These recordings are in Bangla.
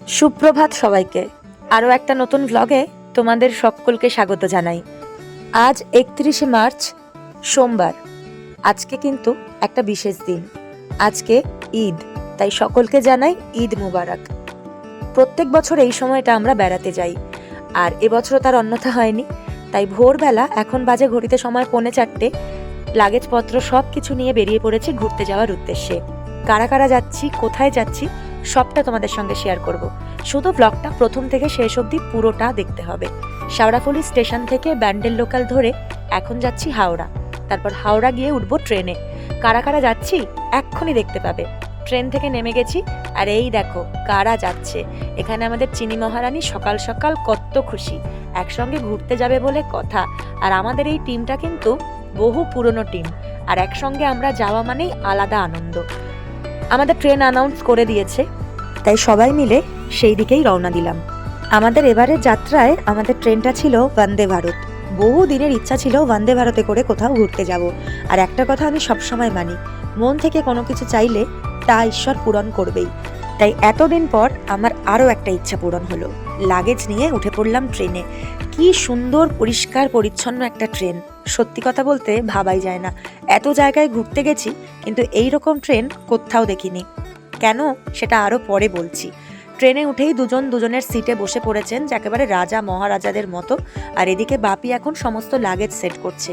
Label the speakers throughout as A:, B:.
A: সুপ্রভাত সবাইকে। আরও একটা নতুন ভ্লগে তোমাদের সকলকে স্বাগত জানাই। আজ 31শে মার্চ, সোমবার। আজকে কিন্তু একটা বিশেষ দিন, আজকে ঈদ। তাই সকলকে জানাই ঈদ মুবারক। প্রত্যেক বছর এই সময়টা আমরা বেড়াতে যাই, আর এবছরও তার অন্যথা হয়নি। তাই ভোরবেলা, এখন বাজে ঘড়িতে সময় 3:45, লাগেজপত্র সব কিছু নিয়ে বেরিয়ে পড়েছি ঘুরতে যাওয়ার উদ্দেশ্যে। কারা কারা যাচ্ছি, কোথায় যাচ্ছি, সবটা তোমাদের সঙ্গে শেয়ার করব। শুধু ব্লগটা প্রথম থেকে শেষ অবধি পুরোটা দেখতে হবে। শেওড়াফুলি স্টেশন থেকে ব্যান্ডেল লোকাল ধরে এখন যাচ্ছি হাওড়া। তারপর হাওড়া গিয়ে উঠবো ট্রেনে। কারা কারা যাচ্ছি এক্ষুনি দেখতে পাবে। ট্রেন থেকে নেমে গেছি, আর এই দেখো কারা যাচ্ছে। এখানে আমাদের চিনি মহারানী সকাল সকাল কত খুশি, একসঙ্গে ঘুরতে যাবে বলে কথা। আর আমাদের এই টিমটা কিন্তু বহু পুরনো টিম, আর একসঙ্গে আমরা যাওয়া মানেই আলাদা আনন্দ। আমাদের ট্রেন অ্যানাউন্স করে দিয়েছে, তাই সবাই মিলে সেই দিকেই রওনা দিলাম। আমাদের এবারের যাত্রায় আমাদের ট্রেনটা ছিল বন্দে ভারত। বহু দিনের ইচ্ছা ছিল বন্দে ভারতে করে কোথাও ঘুরতে যাব। আর একটা কথা আমি সবসময় মানি, মন থেকে কোনো কিছু চাইলে তা ঈশ্বর পূরণ করবেই। তাই এতদিন পর আমার আরও একটা ইচ্ছা পূরণ হলো। লাগেজ নিয়ে উঠে পড়লাম ট্রেনে। কি সুন্দর পরিষ্কার পরিচ্ছন্ন একটা ট্রেন। সত্যি কথা বলতে ভাবাই যায় না, এত জায়গায় ঘুরতে গেছি কিন্তু এই রকম ট্রেন কোথাও দেখিনি। কেন সেটা আরও পরে বলছি। ট্রেনে উঠেই দুজন দুজনের সিটে বসে পড়েছেন, একেবারে রাজা মহারাজাদের মতো। আর এদিকে বাপি এখন সমস্ত লাগেজ সেট করছে।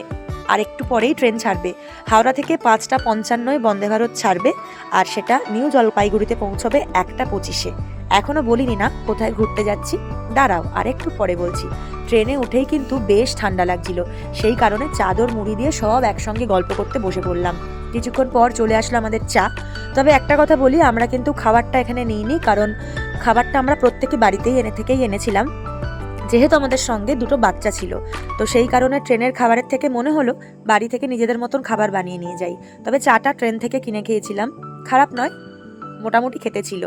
A: আর একটু পরেই ট্রেন ছাড়বে। হাওড়া থেকে 5:55 বন্দে ভারত ছাড়বে, আর সেটা নিউ জলপাইগুড়িতে পৌঁছবে 1:25-এ। এখনো বলিনি না কোথায় ঘুরতে যাচ্ছি, দাঁড়াও আর একটু পরে বলছি। ট্রেনে উঠেই কিন্তু বেশ ঠান্ডা লাগছিল, সেই কারণে চাদর মুড়ি দিয়ে সব একসঙ্গে গল্প করতে বসে পড়লাম। কিছুক্ষণ পর চলে আসলো আমাদের চা। তবে একটা কথা বলি, আমরা কিন্তু খাবারটা এখানে নিইনি, কারণ খাবারটা আমরা প্রত্যেকে বাড়িতেই এনেছিলাম। যেহেতু আমাদের সঙ্গে দুটো বাচ্চা ছিল, তো সেই কারণে ট্রেনের খাবারের থেকে মনে হলো বাড়ি থেকে নিজেদের মতন খাবার বানিয়ে নিয়ে যাই। তবে চাটা ট্রেন থেকে কিনে খেয়েছিলাম, খারাপ নয়, মোটামুটি খেতে ছিল।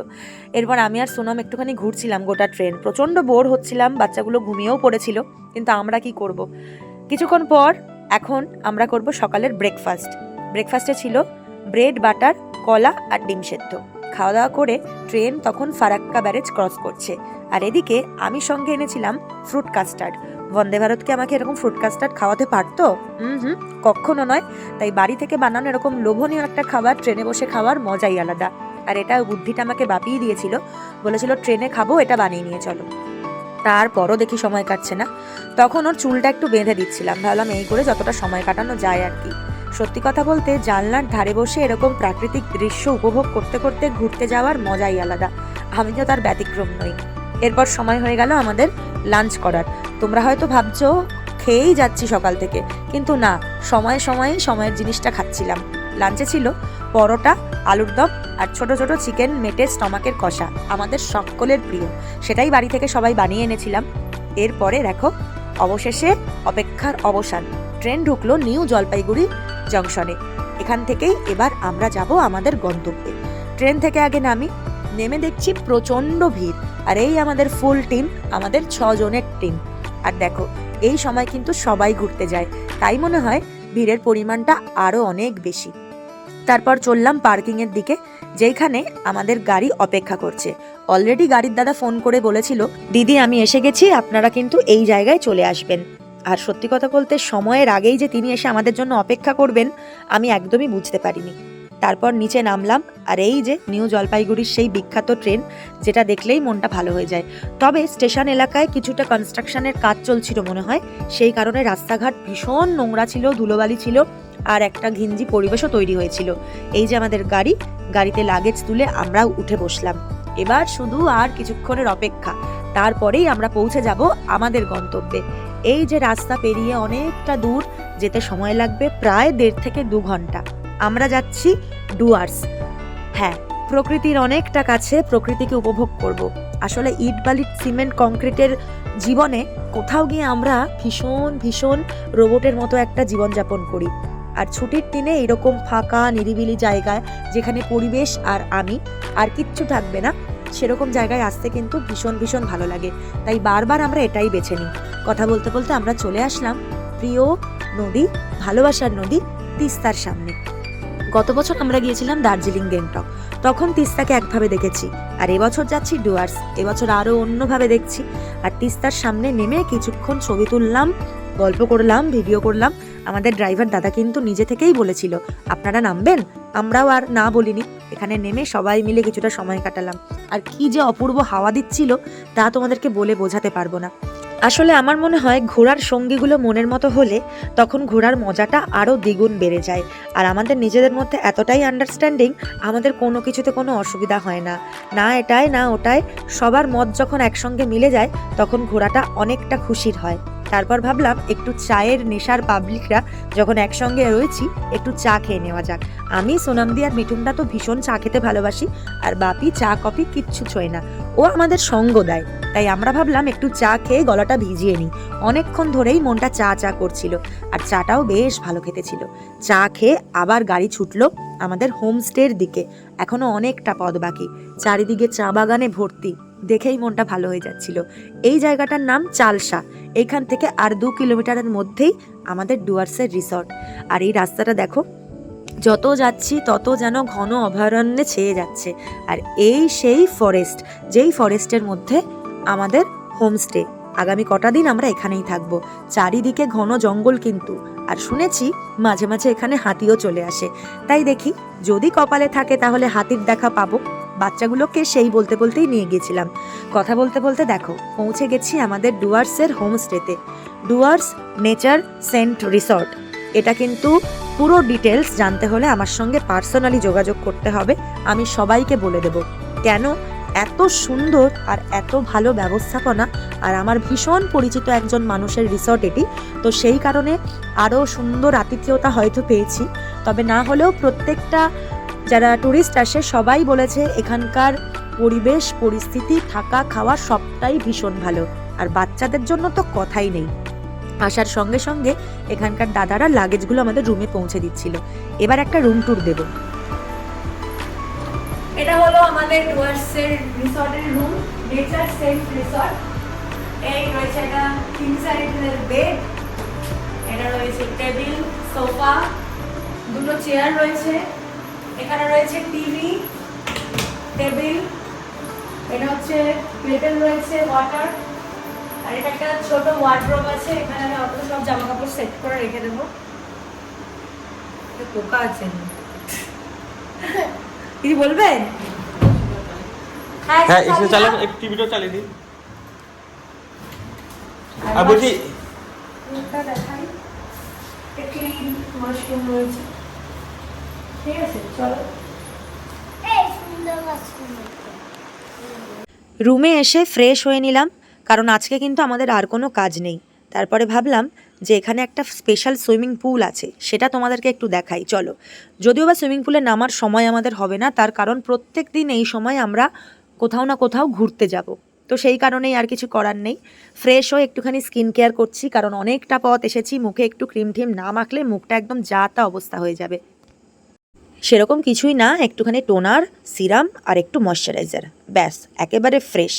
A: এরপর আমি আর সোনম একটুখানি ঘুরছিলাম গোটা ট্রেন। প্রচণ্ড বোর হচ্ছিলাম, বাচ্চাগুলো ঘুমিয়েও পড়েছিল, কিন্তু আমরা কি করব। কিছুক্ষণ পর এখন আমরা করব সকালের ব্রেকফাস্টে ছিল ব্রেড, বাটার, কলা আর ডিম সেদ্ধ। খাওয়া দাওয়া করে ট্রেন তখন ফারাক্কা ব্যারেজ ক্রস করছে। আর এদিকে আমি সঙ্গে এনেছিলাম ফ্রুট কাস্টার্ড। বন্দে ভারতকে আমাকে এরকম ফ্রুট কাস্টার্ড খাওয়াতে পারতো? কখনো নয়। তাই বাড়ি থেকে বানানো এরকম লোভনীয় একটা খাবার ট্রেনে বসে খাওয়ার মজাই আলাদা। আর এটা বুদ্ধিটা আমাকে বাপিয়ে দিয়েছিল, বলেছিল ট্রেনে খাবো, এটা বানিয়ে নিয়ে চলো। তারপরও দেখি সময় কাটছে না। তখন ওর চুলটা একটু বেঁধে দিচ্ছিলাম, ভাবলাম এই করে যতটা সময় কাটানো যায় আর কি। সত্যি কথা বলতে জানলার ধারে বসে এরকম প্রাকৃতিক দৃশ্য উপভোগ করতে করতে ঘুরতে যাওয়ার মজাই আলাদা। আমিও তার ব্যতিক্রম নই। এরপর সময় হয়ে গেল আমাদের লাঞ্চ করার। তোমরা হয়তো ভাবছো খেয়েই যাচ্ছি সকাল থেকে, কিন্তু না, সময়ের জিনিসটা খাচ্ছিলাম। লাঞ্চে ছিল পরোটা, আলুর দম আর ছোট ছোট চিকেন মেটে স্টমাকের কষা, আমাদের সকলের প্রিয়। সেটাই বাড়ি থেকে সবাই বানিয়ে এনেছিলাম। এরপরে দেখো অবশেষে অপেক্ষার অবসান। ট্রেন ঢুকলো নিউ জলপাইগুড়ি জংশনে। এখান থেকেই এবার আমরা যাব আমাদের গন্তব্যে। ট্রেন থেকে আগে নেমে দেখছি প্রচণ্ড ভিড়। আর এই আমাদের ফুল টিম, আমাদের 6 জনের টিম। আর দেখো এই সময় কিন্তু সবাই ঘুরতে যায়, তাই মনে হয় ভিড়ের পরিমাণটা আরও অনেক বেশি। তারপর চললাম পার্কিংয়ের দিকে, যেইখানে আমাদের গাড়ি অপেক্ষা করছে। অলরেডি গাড়ির দাদা ফোন করে বলেছিল, দিদি আমি এসে গেছি, আপনারা কিন্তু এই জায়গায় চলে আসবেন। আর সত্যি কথা বলতে সময়ের আগেই যে তিনি এসে আমাদের জন্য অপেক্ষা করবেন আমি একদমই বুঝতে পারিনি। তারপর নিচে নামলাম, আর এই যে নিউ জলপাইগুড়ির সেই বিখ্যাত ট্রেন, যেটা দেখলেই মনটা ভালো হয়ে যায়। তবে স্টেশন এলাকায় কিছুটা কনস্ট্রাকশনের কাজ চলছিল মনে হয়, সেই কারণে রাস্তাঘাট ভীষণ নোংরা ছিল, ধুলোবালি ছিল, আর একটা ঘিঞ্জি পরিবেশও তৈরি হয়েছিল। এই যে আমাদের গাড়িতে লাগেজ তুলে আমরাও উঠে বসলাম। এবার শুধু আর কিছুক্ষণের অপেক্ষা, তারপরেই আমরা পৌঁছে যাব আমাদের গন্তব্যে। এই যে রাস্তা পেরিয়ে অনেকটা দূর যেতে সময় লাগবে প্রায় 1.5 থেকে 2 ঘন্টা। আমরা যাচ্ছি ডুয়ার্স। হ্যাঁ, প্রকৃতির অনেকটা কাছে, প্রকৃতিকে উপভোগ করব। আসলে ইট বালি সিমেন্ট কংক্রিটের জীবনে কোথাও গিয়ে আমরা ভীষণ রোবটের মতো একটা জীবনযাপন করি। আর ছুটির দিনে এরকম ফাঁকা নিরিবিলি জায়গায়, যেখানে পরিবেশ আর আমি আর কিচ্ছু থাকবে না, সেরকম জায়গায় আসতে কিন্তু ভীষণ ভালো লাগে। তাই বারবার আমরা এটাই বেছে নিই। কথা বলতে বলতে আমরা চলে আসলাম প্রিয় নদী, ভালোবাসার নদী তিস্তার সামনে। গত বছর আমরা গিয়েছিলাম দার্জিলিং, গ্যাংটক। তখন তিস্তাকে একভাবে দেখেছি, আর এবছর যাচ্ছি ডুয়ার্স, এবছর আরও অন্যভাবে দেখছি। আর তিস্তার সামনে নেমে কিছুক্ষণ ছবি তুললাম, গল্প করলাম, ভিডিও করলাম। আমাদের ড্রাইভার দাদা কিন্তু নিজে থেকেই বলেছিল আপনারা নামবেন, আমরাও আর না বলিনি। এখানে নেমে সবাই মিলে কিছুটা সময় কাটালাম। আর কি যে অপূর্ব হাওয়া দিচ্ছিল তা তোমাদেরকে বলে বোঝাতে পারবো না। আসলে আমার মনে হয় ঘোরার সঙ্গীগুলো মনের মতো হলে তখন ঘোরার মজাটা আরও দ্বিগুণ বেড়ে যায়। আর আমাদের নিজেদের মধ্যে এতটাই আন্ডারস্ট্যান্ডিং, আমাদের কোনো কিছুতে কোনো অসুবিধা হয় না, না এটায় না ওটায়। সবার মত যখন একসঙ্গে মিলে যায় তখন ঘোরাটা অনেকটা খুশির হয়। তারপর ভাবলাম একটু চায়ের নেশার পাবলিকরা যখন একসঙ্গে রয়েছি একটু চা খেয়ে নেওয়া যাক। আমি, সোনামদি আর মিঠুনদা তো ভীষণ চা খেতে ভালোবাসি, আর বাপি চা কফি কিচ্ছু ছোঁয় না, ও আমাদের সঙ্গ দেয়। তাই আমরা ভাবলাম একটু চা খেয়ে গলাটা ভিজিয়ে নিই। অনেকক্ষণ ধরেই মনটা চা চা করছিল, আর চাটাও বেশ ভালো খেতে ছিল। চা খেয়ে আবার গাড়ি ছুটলো আমাদের হোমস্টের দিকে। এখনো অনেকটা পথ বাকি, চারিদিকে চা বাগানে ভর্তি, দেখেই মনটা ভালো হয়ে যাচ্ছিল। এই জায়গাটার নাম চালসা। এইখান থেকে আর 2 কিলোমিটারের মধ্যেই আমাদের ডুয়ার্সের রিসর্ট। আর এই রাস্তাটা দেখো, যত যাচ্ছি তত যেন ঘন অভয়ারণ্যে ছেয়ে যাচ্ছে। আর এই সেই ফরেস্ট, যেই ফরেস্টের মধ্যে আমাদের হোমস্টে। আগামী কটা দিন আমরা এখানেই থাকবো। চারিদিকে ঘন জঙ্গল কিন্তু, আর শুনেছি মাঝে মাঝে এখানে হাতিও চলে আসে। তাই দেখি যদি কপালে থাকে তাহলে হাতির দেখা পাবো। বাচ্চাগুলোকে সেই বলতে বলতেই নিয়ে গেছিলাম। কথা বলতে বলতে দেখো পৌঁছে গেছি আমাদের ডুয়ার্সের হোমস্টেতে। Dooars nature scent resort. এটা কিন্তু পুরো ডিটেলস জানতে হলে আমার সঙ্গে পার্সোনালি যোগাযোগ করতে হবে। আমি সবাইকে বলে দেব কেন এত সুন্দর আর এত ভালো ব্যবস্থাপনা। আর আমার ভীষণ পরিচিত একজন মানুষের রিসর্ট এটি, তো সেই কারণে আরও সুন্দর আতিথেয়তা হয়তো পেয়েছি। তবে না হলেও প্রত্যেকটা যারা ট্যুরিস্ট আসে সবাই বলেছে এখানকার পরিবেশ, পরিস্থিতি, থাকা খাওয়া সবটাই ভীষণ ভালো। আর বাচ্চাদের জন্য তো কথাই নেই। আসার সঙ্গে সঙ্গে এখানকার দাদারা লাগেজগুলো আমাদের রুমে পৌঁছে দিচ্ছিল। এবার একটা রুম ট্যুর দেব।
B: এটা হলো আমাদের ডুয়ার্সের রিসর্টের রুম, নেচার সেন্ট রিসর্ট। এই রয়েছে একটা কিং সাইজের বেড, এটা রয়েছে টেবিল, সোফা, দুটো চেয়ার রয়েছে, এখানে রয়েছে টিভি, টেবিল, এটা হচ্ছে প্লেটের রয়েছে ওয়াটার, আর এটা একটা ছোট ওয়ার্ডরোব আছে, এখানে আমি অত সব জামা কাপড় সেট করে রেখে দেবো। পোকা আছে কি বলবেন?
C: হ্যাঁ এসে চালান, একটু টিভিটা চালিয়ে দিন। আর বলছি
B: রুমটা দেখাই, ক্লিন ওয়াশরুম রয়েছে। ঠিক আছে, চলো।
A: রুমে এসে ফ্রেশ হয়ে নিলাম, কারণ আজকে কিন্তু আমাদের আর কোনো কাজ নেই। তারপরে ভাবলাম যে এখানে একটা স্পেশাল সুইমিং পুল আছে, সেটা তোমাদেরকে একটু দেখাই চলো। যদিও বা সুইমিং পুলে নামার সময় আমাদের হবে না, তার কারণ প্রত্যেক দিন এই সময় আমরা কোথাও না কোথাও ঘুরতে যাব, তো সেই কারণেই আর কিছু করার নেই। ফ্রেশ হয়ে একটুখানি স্কিন কেয়ার করছি, কারণ অনেকটা পথ এসেছি। মুখে একটু ক্রিম টিম না মাখলে মুখটা একদম যা তা অবস্থা হয়ে যাবে। সেরকম কিছুই না, একটুখানি টোনার, সিরাম আর একটু ময়শ্চারাইজার, ব্যাস একেবারে ফ্রেশ।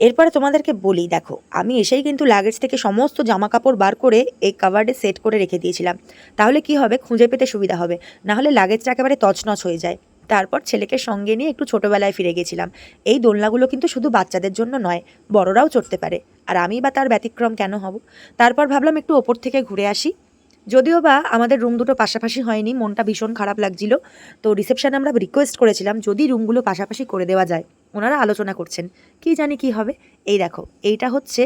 A: এরপরে তোমাদেরকে বলি, দেখো আমি এসেই কিন্তু লাগেজ থেকে সমস্ত জামা কাপড় বার করে এই কাভার্ডে সেট করে রেখে দিয়েছিলাম। তাহলে কি হবে, খুঁজে পেতে সুবিধা হবে, না হলে লাগেজটা একেবারে তছনছ হয়ে যায়। তারপর ছেলেকে সঙ্গে নিয়ে একটু ছোটোবেলায় ফিরে গেছিলাম। এই দোলনাগুলো কিন্তু শুধু বাচ্চাদের জন্য নয়, বড়রাও চড়তে পারে, আর আমি বা তার ব্যতিক্রম কেন হব। তারপর ভাবলাম একটু ওপর থেকে ঘুরে আসি। যদিও বা আমাদের রুম দুটো পাশাপাশি হয়নি, মনটা ভীষণ খারাপ লাগছিল। তো রিসেপশনে আমরা রিকোয়েস্ট করেছিলাম যদি রুমগুলো পাশাপাশি করে দেওয়া যায়। ওনারা আলোচনা করছেন, কি জানি কি হবে। এই দেখো, এইটা হচ্ছে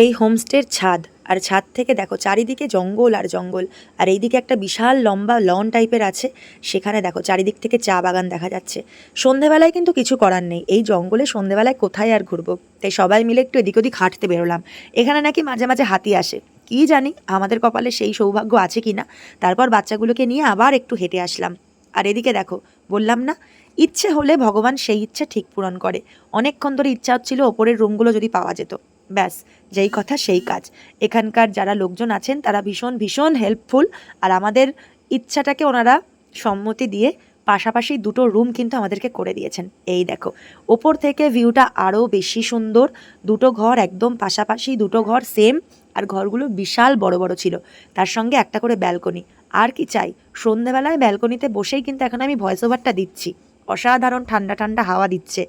A: এই হোমস্টের ছাদ, আর ছাদ থেকে দেখো চারিদিকে জঙ্গল আর জঙ্গল, আর এইদিকে একটা বিশাল লম্বা লন টাইপের আছে, সেখানে দেখো চারিদিক থেকে চা বাগান দেখা যাচ্ছে। সন্ধেবেলায় কিন্তু কিছু করার নেই, এই জঙ্গলে সন্ধেবেলায় কোথায় আর ঘুরবো, তাই সবাই মিলে একটু এদিক ওদিক হাঁটতে বেরোলাম। এখানে নাকি মাঝে মাঝে হাতি আসে, কি জানি আমাদের কপালে সেই সৌভাগ্য আছে কি না। তারপর বাচ্চাগুলোকে নিয়ে আবার একটু হেঁটে আসলাম। আর এদিকে দেখো, বললাম না ইচ্ছে হলে ভগবান সেই ইচ্ছে ঠিক পূরণ করে। অনেকক্ষণ ধরে ইচ্ছা হচ্ছিল ওপরের রুমগুলো যদি পাওয়া যেত, ব্যাস যেই কথা সেই কাজ। এখানকার যারা লোকজন আছেন তারা ভীষণ ভীষণ হেল্পফুল, আর আমাদের ইচ্ছাটাকে ওনারা সম্মতি দিয়ে পাশাপাশি দুটো রুম কিন্তু আমাদেরকে করে দিয়েছেন। এই দেখো ওপর থেকে ভিউটা আরও বেশি সুন্দর, দুটো ঘর একদম পাশাপাশি, দুটো ঘর সেম, আর ঘরগুলো বিশাল বড় বড় ছিল, তার সঙ্গে একটা করে ব্যালকনি। আর কি চাই, সন্ধেবেলায় ব্যালকনিতে বসেই কিন্তু এখন আমি ভয়েস ওভারটা দিচ্ছি। অসাধারণ ঠান্ডা ঠান্ডা হাওয়া দিচ্ছে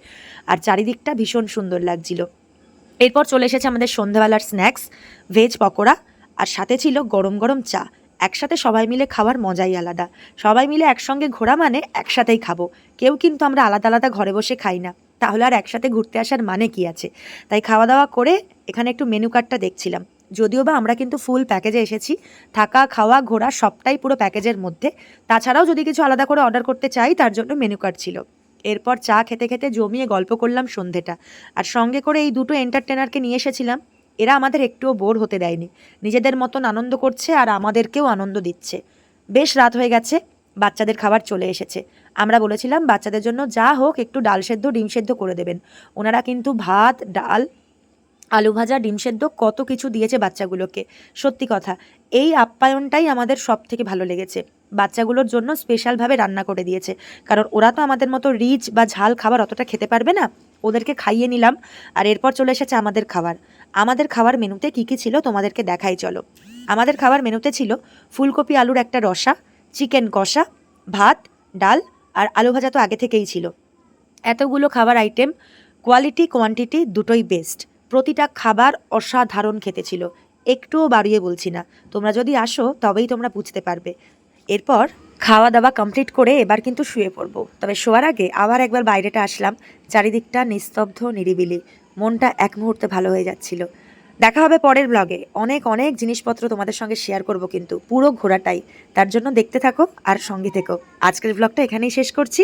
A: আর চারিদিকটা ভীষণ সুন্দর লাগছিল। এরপর চলে এসেছে আমাদের সন্ধ্যাবেলার স্ন্যাক্স, ভেজ পকোড়া, আর সাথে ছিল গরম গরম চা। একসাথে সবাই মিলে খাওয়ার মজাই আলাদা। সবাই মিলে একসঙ্গে ঘোরা মানে একসাথেই খাবো, কেউ কিন্তু আমরা আলাদা আলাদা ঘরে বসে খাই না, তাহলে আর একসাথে ঘুরতে আসার মানে কি আছে। তাই খাওয়া দাওয়া করে এখানে একটু মেনু কার্ডটা দেখছিলাম, যদিও বা আমরা কিন্তু ফুল প্যাকেজে এসেছি, থাকা খাওয়া ঘোরা সবটাই পুরো প্যাকেজের মধ্যে। তাছাড়াও যদি কিছু আলাদা করে অর্ডার করতে চাই তার জন্য মেনু কার্ড ছিল। এরপর চা খেতে খেতে জমিয়ে গল্প করলাম সন্ধেটা, আর সঙ্গে করে এই দুটো এন্টারটেনারকে নিয়ে এসেছিলাম। এরা আমাদের একটুও বোর হতে দেয়নি, নিজেদের মতন আনন্দ করছে আর আমাদেরকেও আনন্দ দিচ্ছে। বেশ রাত হয়ে গেছে, বাচ্চাদের খাবার চলে এসেছে। আমরা বলেছিলাম বাচ্চাদের জন্য যা হোক একটু ডাল সেদ্ধ ডিম সেদ্ধ করে দেবেন। ওনারা কিন্তু ভাত, ডাল, আলু ভাজা, ডিম সেদ্ধ কত কিছু দিয়েছে বাচ্চাগুলোকে। সত্যি কথা, এই আপ্যায়নটাই আমাদের সব থেকে ভালো লেগেছে। বাচ্চাগুলোর জন্য স্পেশালভাবে রান্না করে দিয়েছে, কারণ ওরা তো আমাদের মতো রিচ বা ঝাল খাবার অতটা খেতে পারবে না। ওদেরকে খাইয়ে নিলাম, আর এরপর চলে এসেছে আমাদের খাবার। আমাদের খাবার মেনুতে কী কী ছিল তোমাদেরকে দেখাই চলো। আমাদের খাবার মেনুতে ছিল ফুলকপি আলুর একটা রসা, চিকেন কষা, ভাত, ডাল আর আলু ভাজা তো আগে থেকেই ছিল। এতগুলো খাবার আইটেম, কোয়ালিটি কোয়ান্টিটি দুটোই বেস্ট। প্রতিটা খাবার অসাধারণ খেতে ছিল, একটুও বাড়িয়ে বলছি না। তোমরা যদি আসো তবেই তোমরা বুঝতে পারবে। এরপর খাওয়া দাওয়া কমপ্লিট করে এবার কিন্তু শুয়ে পড়বো। তবে শোয়ার আগে আবার একবার বাইরেটা আসলাম, চারিদিকটা নিস্তব্ধ নিরিবিলি, মনটা এক মুহূর্তে ভালো হয়ে যাচ্ছিল। দেখা হবে পরের ব্লগে, অনেক অনেক জিনিসপত্র তোমাদের সঙ্গে শেয়ার করব, কিন্তু পুরো ঘোরাটাই। তার জন্য দেখতে থাকো আর সঙ্গে থেকো। আজকের ব্লগটা এখানেই শেষ করছি।